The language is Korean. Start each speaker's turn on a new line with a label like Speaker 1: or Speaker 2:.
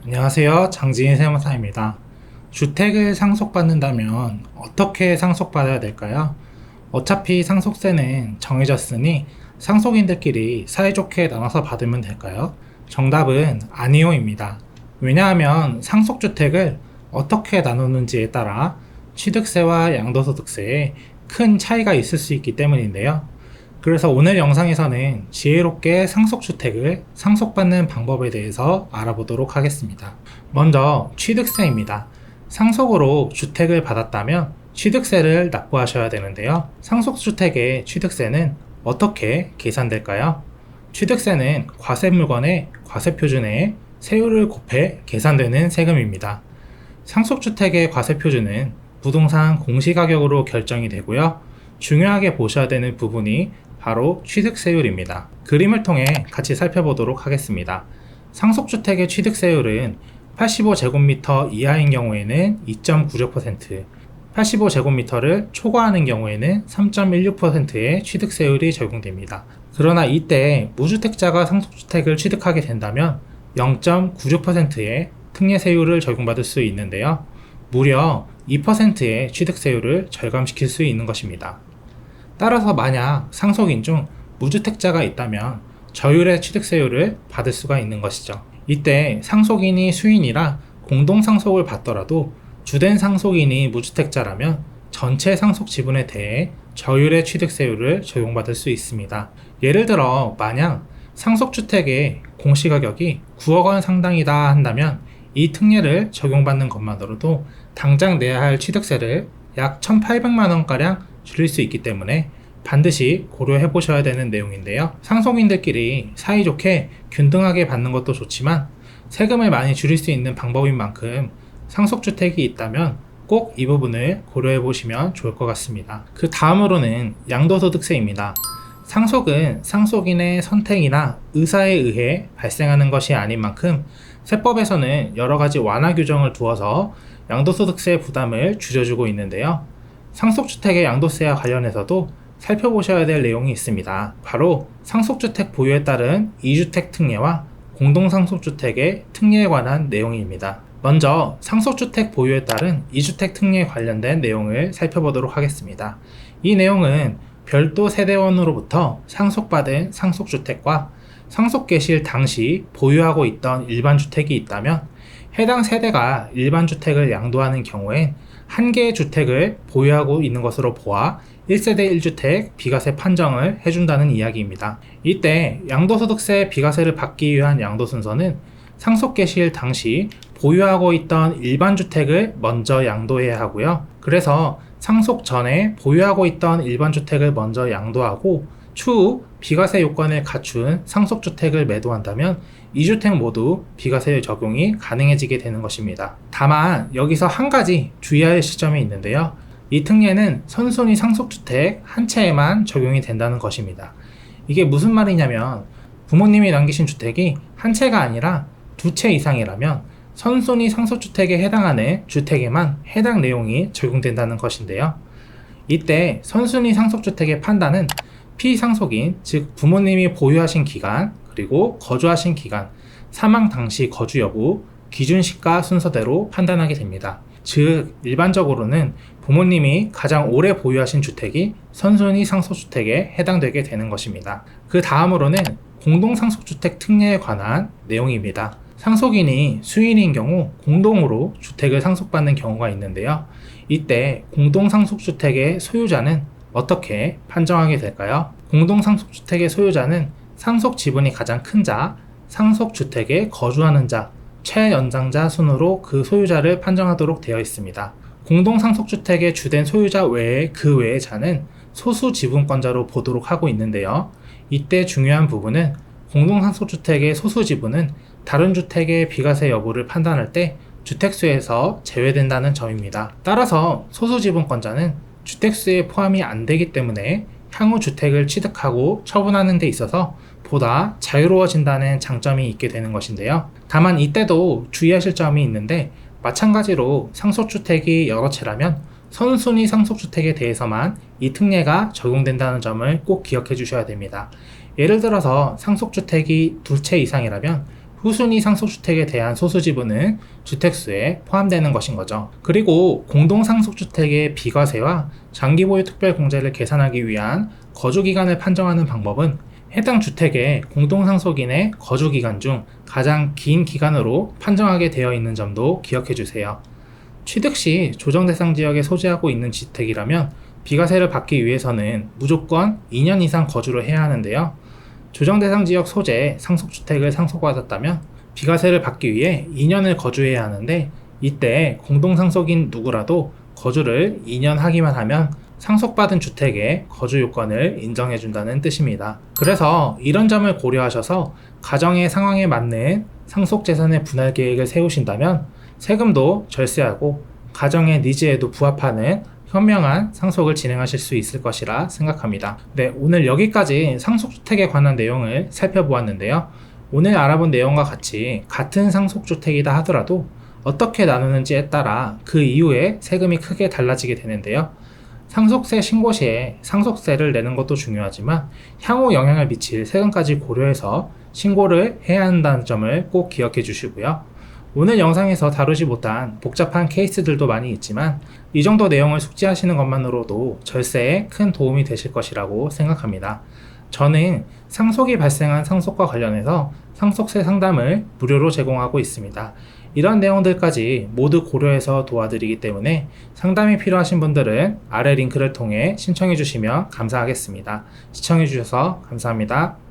Speaker 1: 안녕하세요. 장지인 세무사입니다. 주택을 상속받는다면 어떻게 상속받아야 될까요? 어차피 상속세는 정해졌으니 상속인들끼리 사이좋게 나눠서 받으면 될까요? 정답은 아니요입니다. 왜냐하면 상속주택을 어떻게 나누는지에 따라 취득세와 양도소득세에 큰 차이가 있을 수 있기 때문인데요. 그래서 오늘 영상에서는 지혜롭게 상속주택을 상속받는 방법에 대해서 알아보도록 하겠습니다. 먼저 취득세입니다. 상속으로 주택을 받았다면 취득세를 납부하셔야 되는데요. 상속주택의 취득세는 어떻게 계산될까요? 취득세는 과세물건의 과세표준에 세율을 곱해 계산되는 세금입니다. 상속주택의 과세표준은 부동산 공시가격으로 결정이 되고요. 중요하게 보셔야 되는 부분이 바로 취득세율입니다. 그림을 통해 같이 살펴보도록 하겠습니다. 상속주택의 취득세율은 85제곱미터 이하인 경우에는 2.96%, 85제곱미터를 초과하는 경우에는 3.16%의 취득세율이 적용됩니다. 그러나 이때 무주택자가 상속주택을 취득하게 된다면 0.96%의 특례세율을 적용받을 수 있는데요. 무려 2%의 취득세율을 절감시킬 수 있는 것입니다. 따라서 만약 상속인 중 무주택자가 있다면 저율의 취득세율을 받을 수가 있는 것이죠. 이때 상속인이 수인이라 공동상속을 받더라도 주된 상속인이 무주택자라면 전체 상속 지분에 대해 저율의 취득세율을 적용받을 수 있습니다. 예를 들어 만약 상속주택의 공시가격이 9억 원 상당이다 한다면 이 특례를 적용받는 것만으로도 당장 내야 할 취득세를 약 1,800만 원가량 줄일 수 있기 때문에 반드시 고려해 보셔야 되는 내용인데요. 상속인들끼리 사이좋게 균등하게 받는 것도 좋지만 세금을 많이 줄일 수 있는 방법인 만큼 상속주택이 있다면 꼭 이 부분을 고려해 보시면 좋을 것 같습니다. 그 다음으로는 양도소득세입니다. 상속은 상속인의 선택이나 의사에 의해 발생하는 것이 아닌 만큼 세법에서는 여러 가지 완화 규정을 두어서 양도소득세 부담을 줄여주고 있는데요. 상속주택의 양도세와 관련해서도 살펴보셔야 될 내용이 있습니다. 바로 상속주택 보유에 따른 2주택 특례와 공동상속주택의 특례에 관한 내용입니다. 먼저 상속주택 보유에 따른 2주택 특례에 관련된 내용을 살펴보도록 하겠습니다. 이 내용은 별도 세대원으로부터 상속받은 상속주택과 상속 개시일 당시 보유하고 있던 일반주택이 있다면 해당 세대가 일반주택을 양도하는 경우엔 한 개의 주택을 보유하고 있는 것으로 보아 1세대 1주택 비과세 판정을 해준다는 이야기입니다. 이때 양도소득세 비과세를 받기 위한 양도 순서는 상속 개시일 당시 보유하고 있던 일반주택을 먼저 양도해야 하고요. 그래서 상속 전에 보유하고 있던 일반주택을 먼저 양도하고 추후 비과세 요건을 갖춘 상속주택을 매도한다면 2주택 모두 비과세 적용이 가능해지게 되는 것입니다. 다만 여기서 한 가지 주의할 시점이 있는데요. 이 특례는 선순위 상속주택 한 채에만 적용이 된다는 것입니다. 이게 무슨 말이냐면 부모님이 남기신 주택이 한 채가 아니라 두 채 이상이라면 선순위 상속주택에 해당하는 주택에만 해당 내용이 적용된다는 것인데요. 이때 선순위 상속주택의 판단은 피상속인, 즉 부모님이 보유하신 기간, 그리고 거주하신 기간, 사망 당시 거주 여부, 기준 시가 순서대로 판단하게 됩니다. 즉 일반적으로는 부모님이 가장 오래 보유하신 주택이 선순위 상속주택에 해당되게 되는 것입니다. 그 다음으로는 공동상속주택 특례에 관한 내용입니다. 상속인이 수인인 경우 공동으로 주택을 상속받는 경우가 있는데요. 이때 공동상속주택의 소유자는 어떻게 판정하게 될까요? 공동상속주택의 소유자는 상속 지분이 가장 큰 자, 상속주택에 거주하는 자, 최연장자 순으로 그 소유자를 판정하도록 되어 있습니다. 공동상속주택의 주된 소유자 외에 그 외의 자는 소수 지분권자로 보도록 하고 있는데요. 이때 중요한 부분은 공동상속주택의 소수 지분은 다른 주택의 비과세 여부를 판단할 때 주택수에서 제외된다는 점입니다. 따라서 소수 지분권자는 주택수에 포함이 안 되기 때문에 향후 주택을 취득하고 처분하는 데 있어서 보다 자유로워진다는 장점이 있게 되는 것인데요. 다만 이때도 주의하실 점이 있는데 마찬가지로 상속주택이 여러 채라면 선순위 상속주택에 대해서만 이 특례가 적용된다는 점을 꼭 기억해 주셔야 됩니다. 예를 들어서 상속주택이 두 채 이상이라면 후순위 상속주택에 대한 소수지분은 주택수에 포함되는 것인 거죠. 그리고 공동상속주택의 비과세와 장기보유 특별공제를 계산하기 위한 거주기간을 판정하는 방법은 해당 주택의 공동상속인의 거주기간 중 가장 긴 기간으로 판정하게 되어 있는 점도 기억해 주세요. 취득 시 조정대상 지역에 소재하고 있는 주택이라면 비과세를 받기 위해서는 무조건 2년 이상 거주를 해야 하는데요. 조정대상 지역 소재 상속주택을 상속받았다면 비과세를 받기 위해 2년을 거주해야 하는데, 이때 공동상속인 누구라도 거주를 2년 하기만 하면 상속받은 주택의 거주 요건을 인정해준다는 뜻입니다. 그래서 이런 점을 고려하셔서 가정의 상황에 맞는 상속재산의 분할 계획을 세우신다면 세금도 절세하고 가정의 니즈에도 부합하는 현명한 상속을 진행하실 수 있을 것이라 생각합니다. 네, 오늘 여기까지 상속주택에 관한 내용을 살펴보았는데요. 오늘 알아본 내용과 같이 같은 상속주택이다 하더라도 어떻게 나누는지에 따라 그 이후에 세금이 크게 달라지게 되는데요. 상속세 신고 시에 상속세를 내는 것도 중요하지만 향후 영향을 미칠 세금까지 고려해서 신고를 해야 한다는 점을 꼭 기억해 주시고요. 오늘 영상에서 다루지 못한 복잡한 케이스들도 많이 있지만 이 정도 내용을 숙지하시는 것만으로도 절세에 큰 도움이 되실 것이라고 생각합니다. 저는 상속이 발생한 상속과 관련해서 상속세 상담을 무료로 제공하고 있습니다. 이런 내용들까지 모두 고려해서 도와드리기 때문에 상담이 필요하신 분들은 아래 링크를 통해 신청해 주시면 감사하겠습니다. 시청해 주셔서 감사합니다.